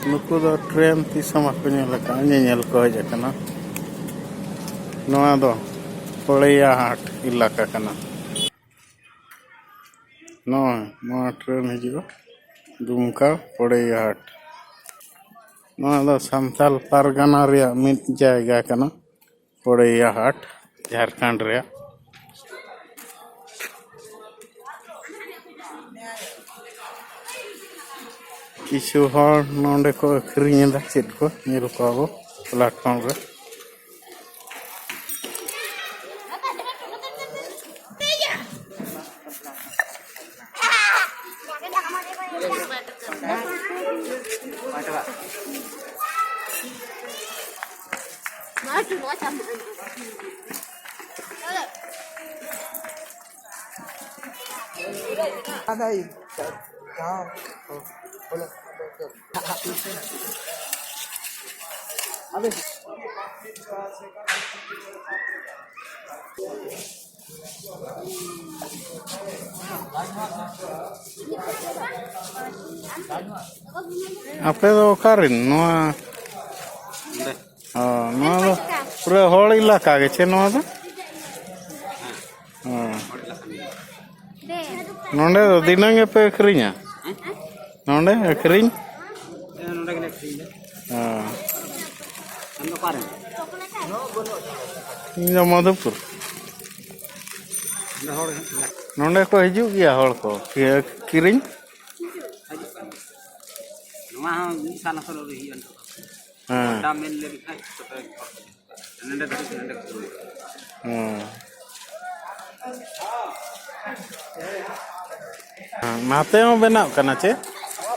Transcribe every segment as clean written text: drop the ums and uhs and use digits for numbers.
नुकु दो ट्रेन तीसमा को नेल को हज कना नोआ दो पड़ैया हाट इलाका कना नोआ ट्रेन हिजुआ दुमका पड़ैया हाट नोआ दो सांताल पारगाना रिया मिद जायगा कना पड़ैया हाट झारखंड रिया किछु हर नोंडे को अखरिञेदा चेद को नेल को आबो प्लेटफॉर्म रे आपे दो कारिन नोआ नोआ दो पूरा होल इलाका गे छे नोआ दो नोंडे दो दिनंगे पे अखरिञा नोंडे अखरिञ इन मधुपुर नोंडे को हिजुग गया हड़ को किरिञ नाते में बनाव कना चे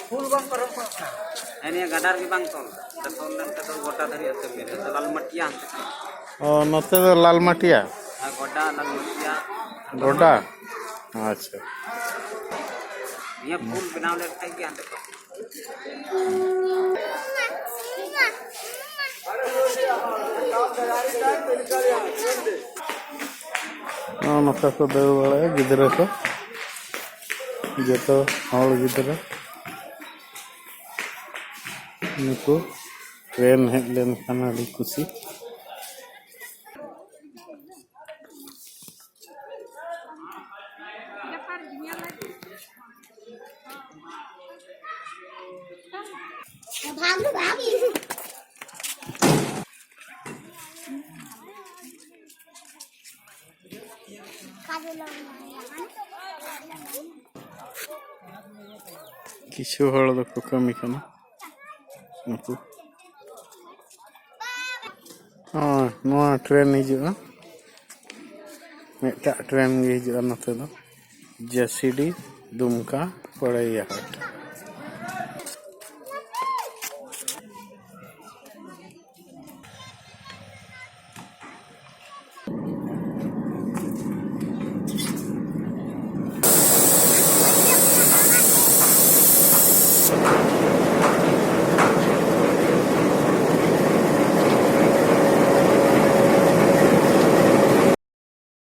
फूल बंग परम एने गडार की बंग तोल लन के तो गोटा धरी अते में लाल मटिया ओ नते तो लाल मटिया गोटा लाल मटिया गोटा अच्छा ये फूल बनाव ले खाई के आते नते को दे वाले गिदरे को जो हल गिदरे नुकु ट्रेन हेज लेन खाना अड़ी खुशी किछु हड़ दो को कमी कना नुकु नोआ ट्रेन हिजुआ मेटा ट्रेन गे हिजुआ नते दो जेसीडी दुमका पड़ैया हाट